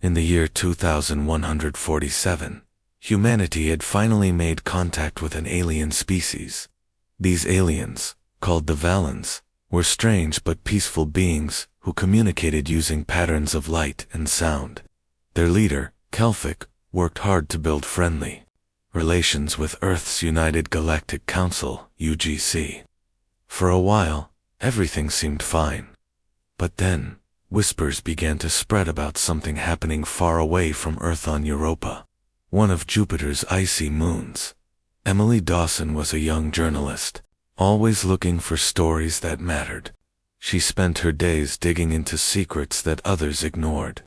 In the year 2147, humanity had finally made contact with an alien species. These aliens, called the Valens, were strange but peaceful beings who communicated using patterns of light and sound. Their leader, Kelphic, worked hard to build friendly relations with Earth's United Galactic Council, UGC. For a while, everything seemed fine. But then, whispers began to spread about something happening far away from Earth on Europa, one of Jupiter's icy moons. Emily Dawson was a young journalist, always looking for stories that mattered. She spent her days digging into secrets that others ignored.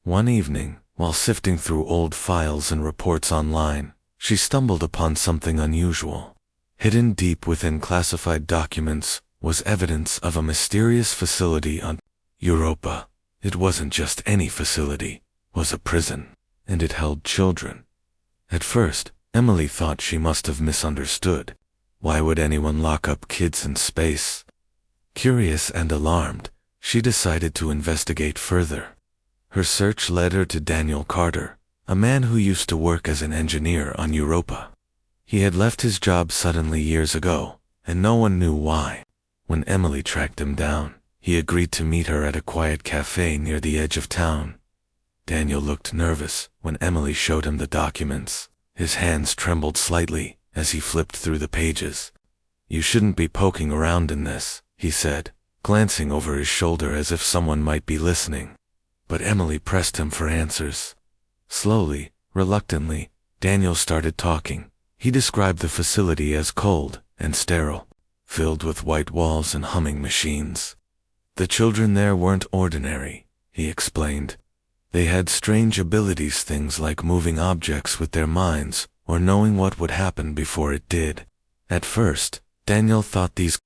One evening, while sifting through old files and reports online, she stumbled upon something unusual. Hidden deep within classified documents was evidence of a mysterious facility on Europa. It wasn't just any facility, it was a prison, and it held children. At first, Emily thought she must have misunderstood. Why would anyone lock up kids in space? Curious and alarmed, she decided to investigate further. Her search led her to Daniel Carter, a man who used to work as an engineer on Europa. He had left his job suddenly years ago, and no one knew why. When Emily tracked him down, he agreed to meet her at a quiet cafe near the edge of town. Daniel looked nervous when Emily showed him the documents. His hands trembled slightly as he flipped through the pages. "You shouldn't be poking around in this," he said, glancing over his shoulder as if someone might be listening. But Emily pressed him for answers. Slowly, reluctantly, Daniel started talking. He described the facility as cold and sterile, filled with white walls and humming machines. The children there weren't ordinary, he explained. They had strange abilities, things like moving objects with their minds or knowing what would happen before it did. At first, Daniel thought these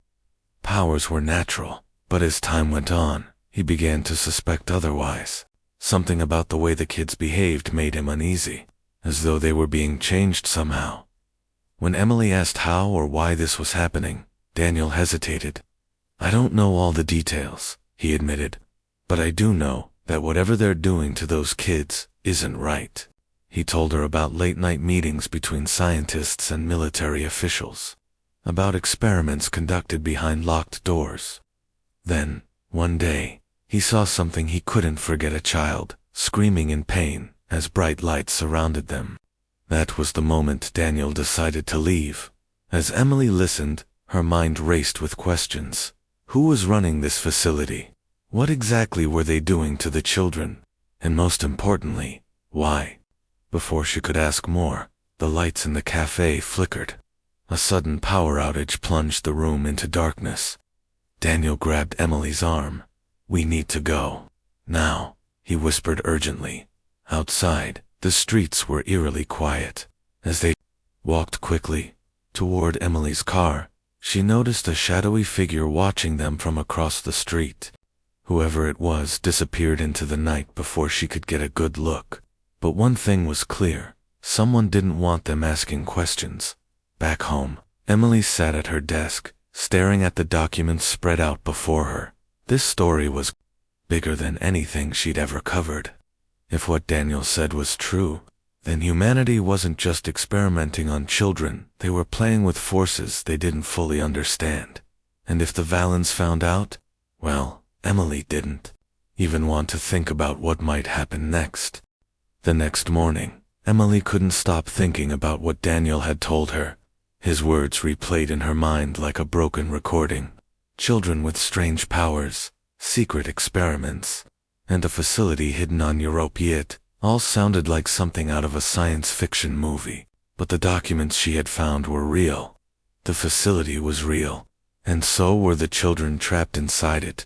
powers were natural, but as time went on, he began to suspect otherwise. Something about the way the kids behaved made him uneasy, as though they were being changed somehow. When Emily asked how or why this was happening, Daniel hesitated. "I don't know all the details," he admitted, "but I do know that whatever they're doing to those kids isn't right." He told her about late-night meetings between scientists and military officials, about experiments conducted behind locked doors. Then, one day, he saw something he couldn't forget: a child, screaming in pain, as bright lights surrounded them. That was the moment Daniel decided to leave. As Emily listened, her mind raced with questions. Who was running this facility? What exactly were they doing to the children? And most importantly, why? Before she could ask more, the lights in the cafe flickered. A sudden power outage plunged the room into darkness. Daniel grabbed Emily's arm. "We need to go. Now," he whispered urgently. Outside, the streets were eerily quiet. As they walked quickly toward Emily's car, she noticed a shadowy figure watching them from across the street. Whoever it was disappeared into the night before she could get a good look. But one thing was clear: someone didn't want them asking questions. Back home, Emily sat at her desk, staring at the documents spread out before her. This story was bigger than anything she'd ever covered. If what Daniel said was true, then humanity wasn't just experimenting on children, they were playing with forces they didn't fully understand. And if the Valens found out, well, Emily didn't even want to think about what might happen next. The next morning, Emily couldn't stop thinking about what Daniel had told her. His words replayed in her mind like a broken recording. Children with strange powers, secret experiments, and a facility hidden on Europa. It all sounded like something out of a science fiction movie, but the documents she had found were real. The facility was real, and so were the children trapped inside it.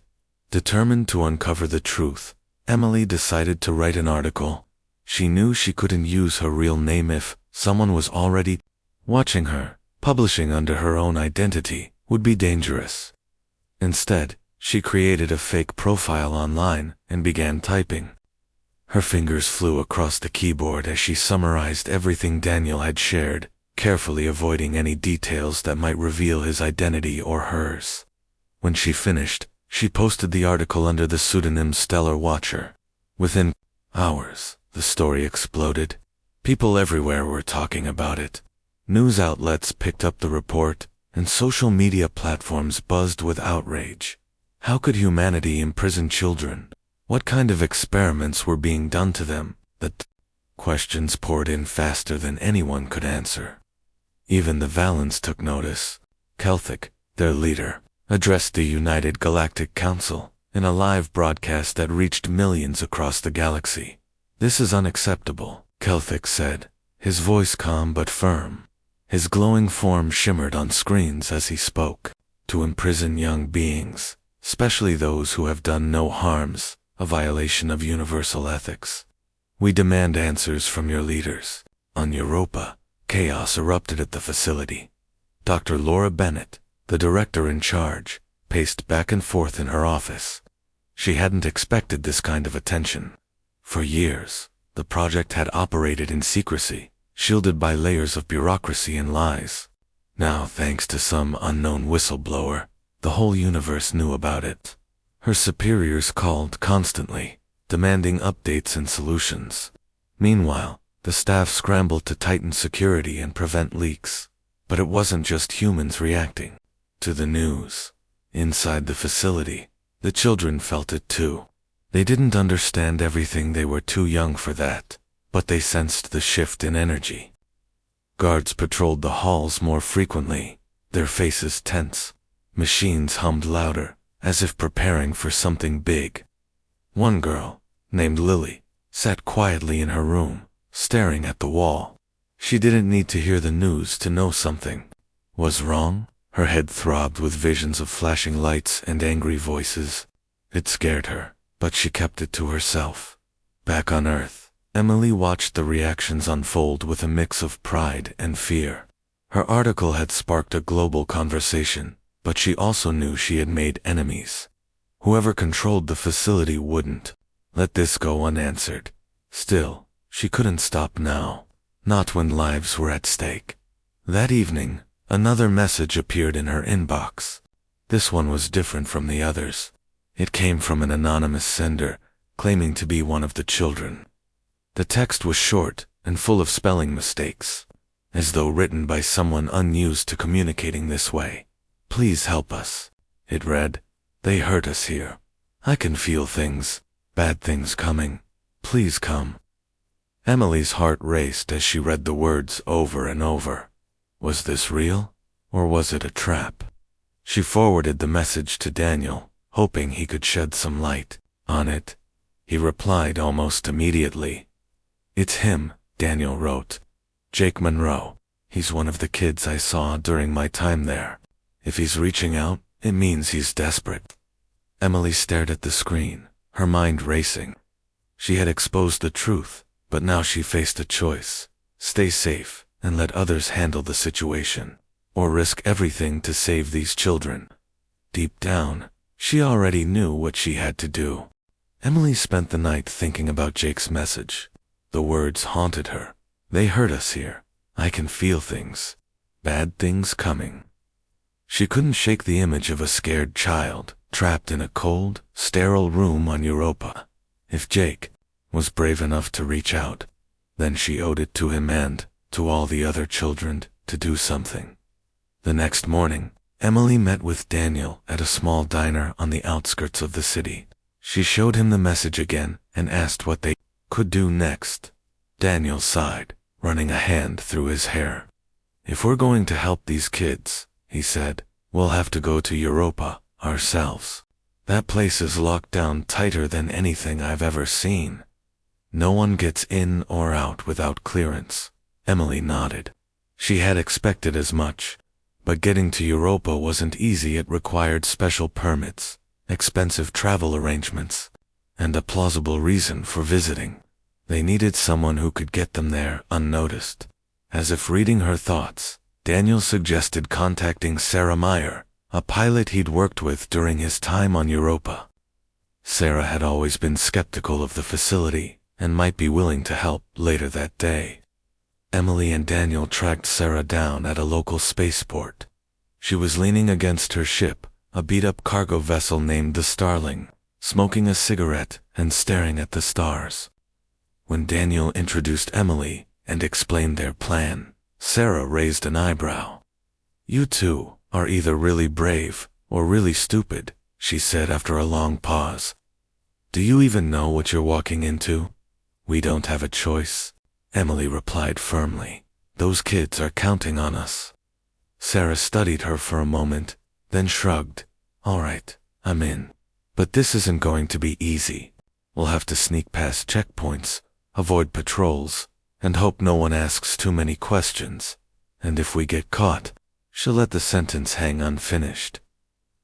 Determined to uncover the truth, Emily decided to write an article. She knew she couldn't use her real name if someone was already watching her. Publishing under her own identity would be dangerous. Instead, she created a fake profile online and began typing. Her fingers flew across the keyboard as she summarized everything Daniel had shared, carefully avoiding any details that might reveal his identity or hers. When she finished, she posted the article under the pseudonym Stellar Watcher. Within Hours. The story exploded. People everywhere were talking about it. News outlets picked up the report, and social media platforms buzzed with outrage. How could humanity imprison children? What kind of experiments were being done to them? The questions poured in faster than anyone could answer. Even the Valens took notice. Celtic, their leader, addressed the United Galactic Council in a live broadcast that reached millions across the galaxy. "This is unacceptable," Celtic said, his voice calm but firm. His glowing form shimmered on screens as he spoke. "To imprison young beings, especially those who have done no harms, a violation of universal ethics. We demand answers from your leaders." On Europa, chaos erupted at the facility. Dr. Laura Bennett, the director in charge, paced back and forth in her office. She hadn't expected this kind of attention. For years, the project had operated in secrecy, shielded by layers of bureaucracy and lies. Now, thanks to some unknown whistleblower, the whole universe knew about it. Her superiors called constantly, demanding updates and solutions. Meanwhile, the staff scrambled to tighten security and prevent leaks. But it wasn't just humans reacting to the news. Inside the facility, the children felt it too. They didn't understand everything, they were too young for that, but they sensed the shift in energy. Guards patrolled the halls more frequently, their faces tense. Machines hummed louder, as if preparing for something big. One girl, named Lily, sat quietly in her room, staring at the wall. She didn't need to hear the news to know something was wrong. Her head throbbed with visions of flashing lights and angry voices. It scared her, but she kept it to herself. Back on Earth, Emily watched the reactions unfold with a mix of pride and fear. Her article had sparked a global conversation, but she also knew she had made enemies. Whoever controlled the facility wouldn't let this go unanswered. Still, she couldn't stop now. Not when lives were at stake. That evening, another message appeared in her inbox. This one was different from the others. It came from an anonymous sender, claiming to be one of the children. The text was short and full of spelling mistakes, as though written by someone unused to communicating this way. "Please help us," it read. "They hurt us here. I can feel things, bad things coming. Please come." Emily's heart raced as she read the words over and over. Was this real, or was it a trap? She forwarded the message to Daniel, hoping he could shed some light on it. He replied almost immediately. "It's him," Daniel wrote. "Jake Monroe. He's one of the kids I saw during my time there. If he's reaching out, it means he's desperate." Emily stared at the screen, her mind racing. She had exposed the truth, but now she faced a choice: stay safe and let others handle the situation, or risk everything to save these children. Deep down, she already knew what she had to do. Emily spent the night thinking about Jake's message. The words haunted her. "They hurt us here. I can feel things. Bad things coming." She couldn't shake the image of a scared child, trapped in a cold, sterile room on Europa. If Jake was brave enough to reach out, then she owed it to him and to all the other children to do something. The next morning, Emily met with Daniel at a small diner on the outskirts of the city. She showed him the message again and asked what they could do next. Daniel sighed, running a hand through his hair. "If we're going to help these kids," he said, "we'll have to go to Europa ourselves. That place is locked down tighter than anything I've ever seen. No one gets in or out without clearance." Emily nodded. She had expected as much. But getting to Europa wasn't easy. It required special permits, expensive travel arrangements, and a plausible reason for visiting. They needed someone who could get them there unnoticed. As if reading her thoughts, Daniel suggested contacting Sarah Meyer, a pilot he'd worked with during his time on Europa. Sarah had always been skeptical of the facility and might be willing to help later that day. Emily and Daniel tracked Sarah down at a local spaceport. She was leaning against her ship, a beat-up cargo vessel named the Starling, smoking a cigarette and staring at the stars. When Daniel introduced Emily and explained their plan, Sarah raised an eyebrow. "You two are either really brave or really stupid," she said after a long pause. "Do you even know what you're walking into?" "We don't have a choice," Emily replied firmly. "Those kids are counting on us." Sarah studied her for a moment, then shrugged. "All right, I'm in. But this isn't going to be easy. We'll have to sneak past checkpoints, avoid patrols, and hope no one asks too many questions. And if we get caught, she'll let the sentence hang unfinished."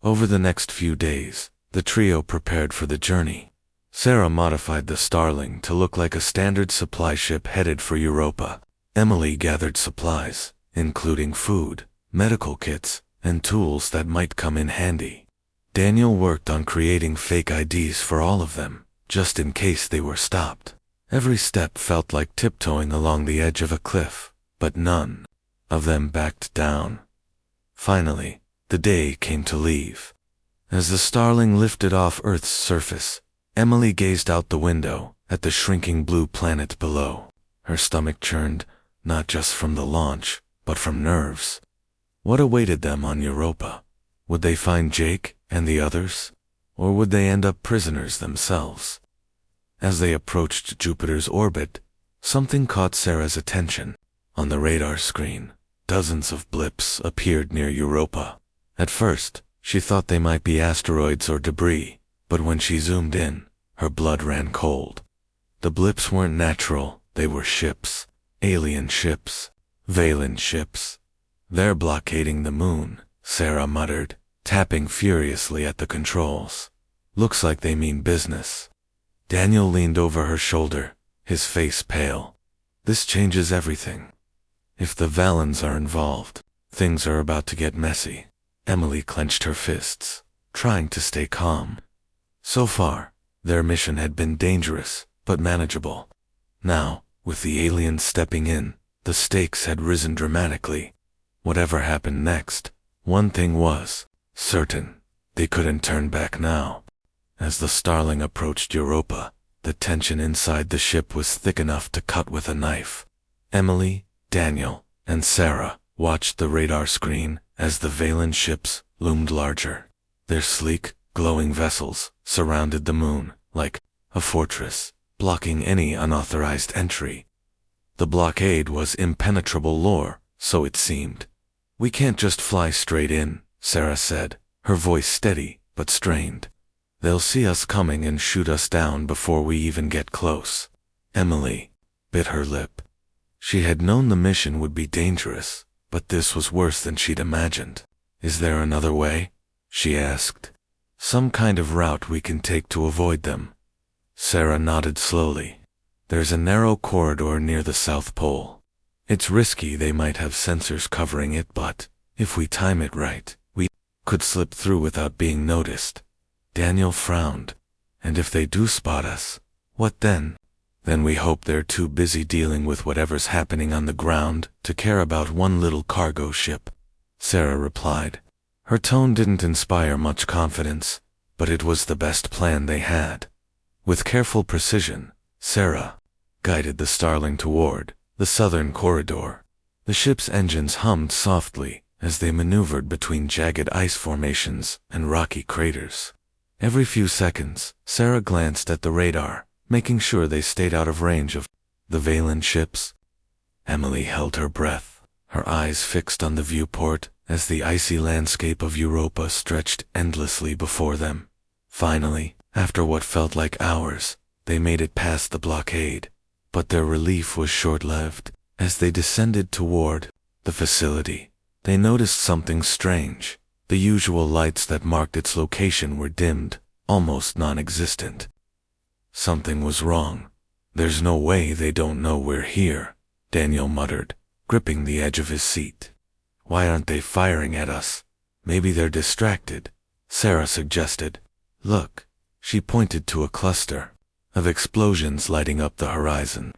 Over the next few days, the trio prepared for the journey. Sarah modified the Starling to look like a standard supply ship headed for Europa. Emily gathered supplies, including food, medical kits, and tools that might come in handy. Daniel worked on creating fake IDs for all of them, just in case they were stopped. Every step felt like tiptoeing along the edge of a cliff, but none of them backed down. Finally, the day came to leave. As the Starling lifted off Earth's surface, Emily gazed out the window at the shrinking blue planet below. Her stomach churned, not just from the launch, but from nerves. What awaited them on Europa? Would they find Jake and the others? Or would they end up prisoners themselves? As they approached Jupiter's orbit, something caught Sarah's attention. On the radar screen, dozens of blips appeared near Europa. At first, she thought they might be asteroids or debris, but when she zoomed in, her blood ran cold. The blips weren't natural, they were ships. Alien ships. Valen ships. "They're blockading the moon," Sarah muttered, tapping furiously at the controls. "Looks like they mean business." Daniel leaned over her shoulder, his face pale. "This changes everything. If the Valens are involved, things are about to get messy." Emily clenched her fists, trying to stay calm. So far, their mission had been dangerous, but manageable. Now, with the aliens stepping in, the stakes had risen dramatically. Whatever happened next, one thing was certain: they couldn't turn back now. As the Starling approached Europa, the tension inside the ship was thick enough to cut with a knife. Emily, Daniel, and Sarah watched the radar screen as the Valen ships loomed larger. Their sleek, glowing vessels surrounded the moon like a fortress, blocking any unauthorized entry. The blockade was impenetrable lore, so it seemed. "We can't just fly straight in," Sarah said, her voice steady but strained. "They'll see us coming and shoot us down before we even get close." Emily bit her lip. She had known the mission would be dangerous, but this was worse than she'd imagined. "Is there another way?" she asked. "Some kind of route we can take to avoid them?" Sarah nodded slowly. "There's a narrow corridor near the South Pole. It's risky, they might have sensors covering it, but if we time it right, we could slip through without being noticed." Daniel frowned. "And if they do spot us, what then?" "Then we hope they're too busy dealing with whatever's happening on the ground to care about one little cargo ship," Sarah replied. Her tone didn't inspire much confidence, but it was the best plan they had. With careful precision, Sarah guided the Starling toward the southern corridor. The ship's engines hummed softly as they maneuvered between jagged ice formations and rocky craters. Every few seconds, Sarah glanced at the radar, making sure they stayed out of range of the Valen ships. Emily held her breath, her eyes fixed on the viewport as the icy landscape of Europa stretched endlessly before them. Finally, after what felt like hours, they made it past the blockade. But their relief was short-lived. As they descended toward the facility, they noticed something strange. The usual lights that marked its location were dimmed, almost non-existent. Something was wrong. "There's no way they don't know we're here," Daniel muttered, gripping the edge of his seat. "Why aren't they firing at us? Maybe they're distracted," Sarah suggested. "Look," she pointed to a cluster of explosions lighting up the horizon.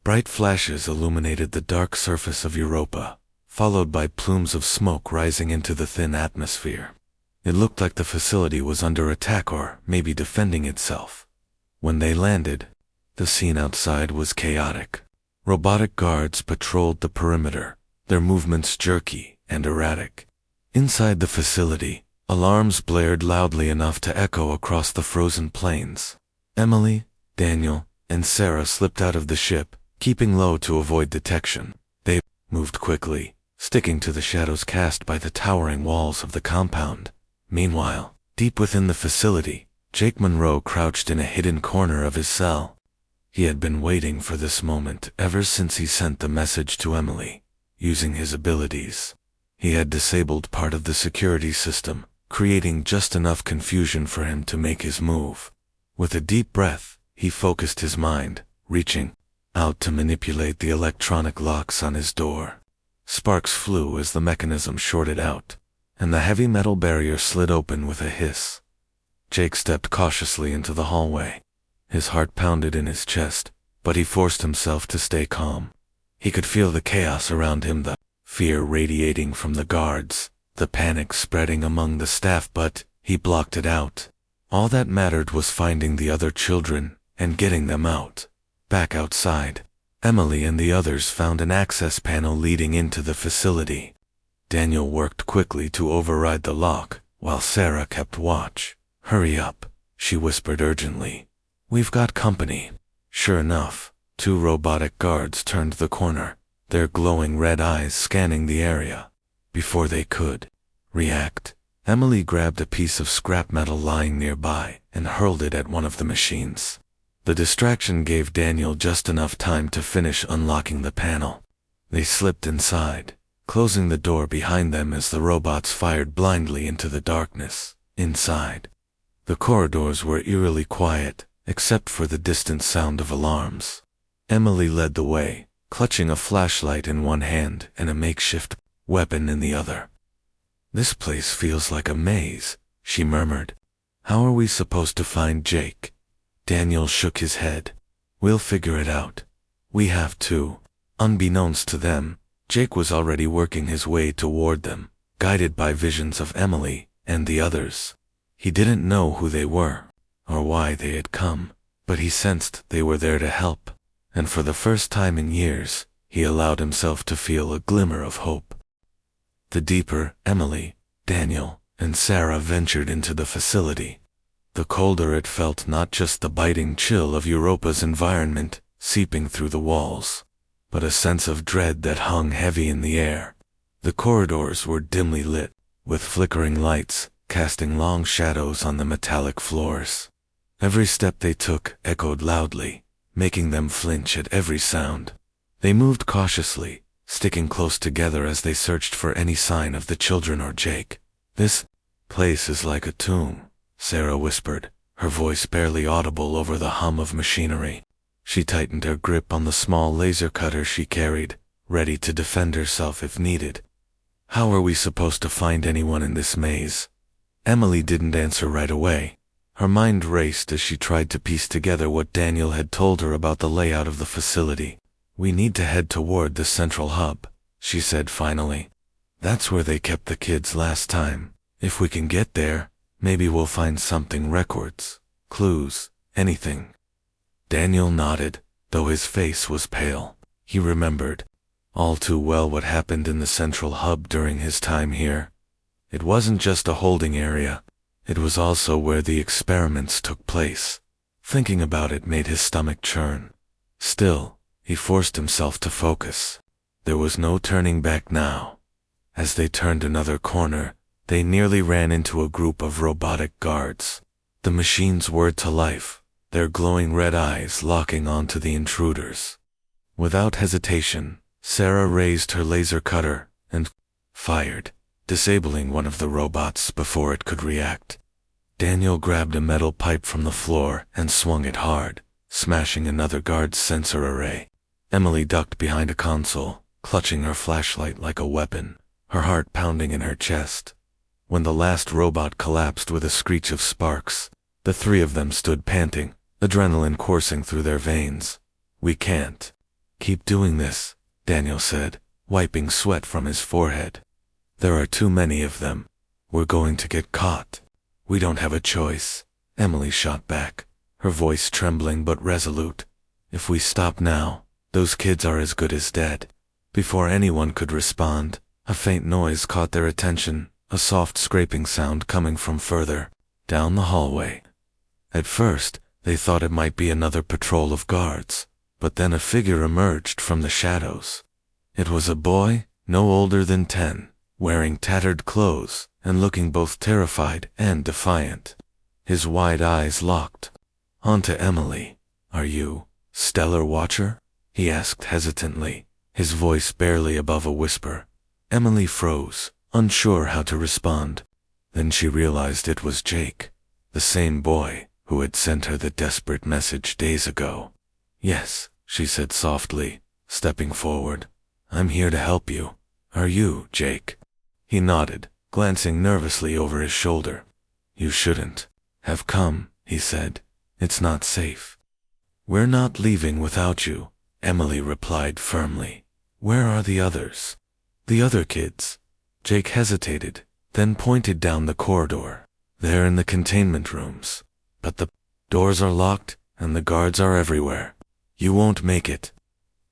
Bright flashes illuminated the dark surface of Europa, followed by plumes of smoke rising into the thin atmosphere. It looked like the facility was under attack or maybe defending itself. When they landed, The scene outside was chaotic. Robotic guards patrolled the perimeter, their movements jerky and erratic. Inside the facility, alarms blared loudly enough to echo across the frozen plains. Emily, Daniel, and Sarah slipped out of the ship, keeping low to avoid detection. They moved quickly, sticking to the shadows cast by the towering walls of the compound. Meanwhile, deep within the facility, Jake Monroe crouched in a hidden corner of his cell. He had been waiting for this moment ever since he sent the message to Emily. Using his abilities, he had disabled part of the security system, creating just enough confusion for him to make his move. With a deep breath, he focused his mind, reaching out to manipulate the electronic locks on his door. Sparks flew as the mechanism shorted out, and the heavy metal barrier slid open with a hiss. Jake stepped cautiously into the hallway. His heart pounded in his chest, but he forced himself to stay calm. He could feel the chaos around him, the fear radiating from the guards, the panic spreading among the staff, but he blocked it out. All that mattered was finding the other children and getting them out. Back outside, Emily and the others found an access panel leading into the facility. Daniel worked quickly to override the lock, while Sarah kept watch. "Hurry up," she whispered urgently. "We've got company." Sure enough, 2 robotic guards turned the corner, their glowing red eyes scanning the area. Before they could react, Emily grabbed a piece of scrap metal lying nearby and hurled it at one of the machines. The distraction gave Daniel just enough time to finish unlocking the panel. They slipped inside, closing the door behind them as the robots fired blindly into the darkness. Inside, the corridors were eerily quiet, except for the distant sound of alarms. Emily led the way, clutching a flashlight in one hand and a makeshift weapon in the other. "This place feels like a maze," she murmured. "How are we supposed to find Jake?" Daniel shook his head. "We'll figure it out. We have to." Unbeknownst to them, Jake was already working his way toward them, guided by visions of Emily and the others. He didn't know who they were, or why they had come, but he sensed they were there to help, and for the first time in years, he allowed himself to feel a glimmer of hope. The deeper Emily, Daniel, and Sarah ventured into the facility, the colder it felt, not just the biting chill of Europa's environment seeping through the walls, but a sense of dread that hung heavy in the air. The corridors were dimly lit, with flickering lights casting long shadows on the metallic floors. Every step they took echoed loudly, making them flinch at every sound. They moved cautiously, sticking close together as they searched for any sign of the children or Jake. "This place is like a tomb," Sarah whispered, her voice barely audible over the hum of machinery. She tightened her grip on the small laser cutter she carried, ready to defend herself if needed. "How are we supposed to find anyone in this maze?" Emily didn't answer right away. Her mind raced as she tried to piece together what Daniel had told her about the layout of the facility. "We need to head toward the central hub," she said finally. "That's where they kept the kids last time. If we can get there, maybe we'll find something, records, clues, anything." Daniel nodded, though his face was pale. He remembered all too well what happened in the central hub during his time here. It wasn't just a holding area. It was also where the experiments took place. Thinking about it made his stomach churn. Still, he forced himself to focus. There was no turning back now. As they turned another corner, they nearly ran into a group of robotic guards. The machines whirred to life, their glowing red eyes locking onto the intruders. Without hesitation, Sarah raised her laser cutter and fired, disabling one of the robots before it could react. Daniel grabbed a metal pipe from the floor and swung it hard, smashing another guard's sensor array. Emily ducked behind a console, clutching her flashlight like a weapon, her heart pounding in her chest. When the last robot collapsed with a screech of sparks, the 3 of them stood panting, adrenaline coursing through their veins. "We can't keep doing this," Daniel said, wiping sweat from his forehead. "There are too many of them. We're going to get caught." "We don't have a choice," Emily shot back, her voice trembling but resolute. If we stop now, those kids are as good as dead. Before anyone could respond, a faint noise caught their attention, a soft scraping sound coming from further down the hallway. At first, they thought it might be another patrol of guards, but then a figure emerged from the shadows. It was a boy, no older than 10, wearing tattered clothes and looking both terrified and defiant. His wide eyes locked onto Emily. "Are you Stellar Watcher?" he asked hesitantly, his voice barely above a whisper. Emily froze, unsure how to respond. Then she realized it was Jake, the same boy who had sent her the desperate message days ago. "Yes," she said softly, stepping forward. "I'm here to help you. Are you, Jake?" He nodded, glancing nervously over his shoulder. "You shouldn't have come," he said. "It's not safe." "We're not leaving without you," Emily replied firmly. "Where are the others?" "The other kids?" Jake hesitated, then pointed down the corridor. "They're in the containment rooms. But the doors are locked, and the guards are everywhere. You won't make it."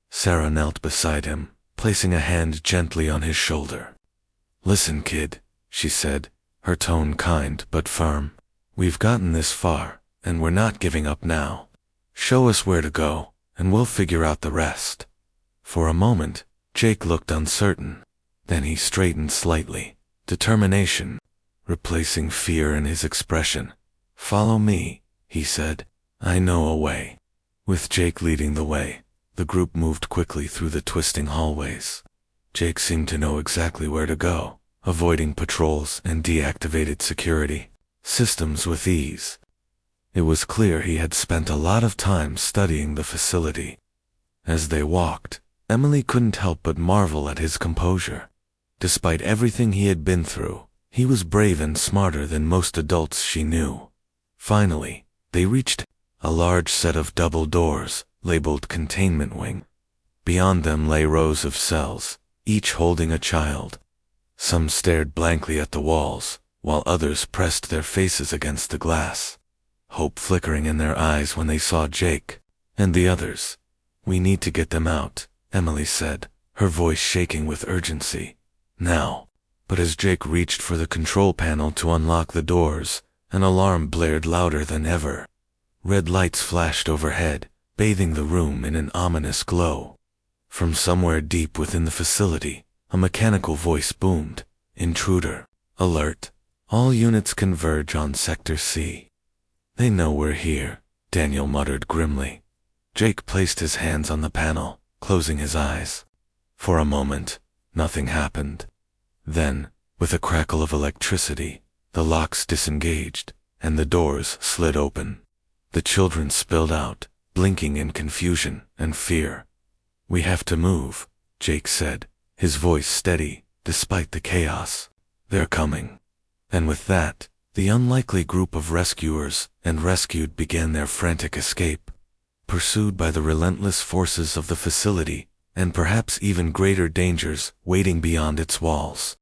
Sarah knelt beside him, placing a hand gently on his shoulder. "Listen, kid," she said, her tone kind but firm. "We've gotten this far, and we're not giving up now. Show us where to go, and we'll figure out the rest." For a moment, Jake looked uncertain. Then he straightened slightly, determination replacing fear in his expression. "Follow me," he said. "I know a way." With Jake leading the way, the group moved quickly through the twisting hallways. Jake seemed to know exactly where to go, avoiding patrols and deactivated security systems with ease. It was clear he had spent a lot of time studying the facility. As they walked, Emily couldn't help but marvel at his composure. Despite everything he had been through, he was brave and smarter than most adults she knew. Finally, they reached a large set of double doors, labeled Containment Wing. Beyond them lay rows of cells, each holding a child. Some stared blankly at the walls, while others pressed their faces against the glass, hope flickering in their eyes when they saw Jake and the others. "We need to get them out," Emily said, her voice shaking with urgency. "Now." But as Jake reached for the control panel to unlock the doors, an alarm blared louder than ever. Red lights flashed overhead, bathing the room in an ominous glow. From somewhere deep within the facility, a mechanical voice boomed. "Intruder. Alert. All units converge on Sector C." "They know we're here," Daniel muttered grimly. Jake placed his hands on the panel, closing his eyes. For a moment, nothing happened. Then, with a crackle of electricity, the locks disengaged, and the doors slid open. The children spilled out, blinking in confusion and fear. "We have to move," Jake said, his voice steady, despite the chaos. "They're coming." And with that, the unlikely group of rescuers and rescued began their frantic escape, pursued by the relentless forces of the facility, and perhaps even greater dangers waiting beyond its walls.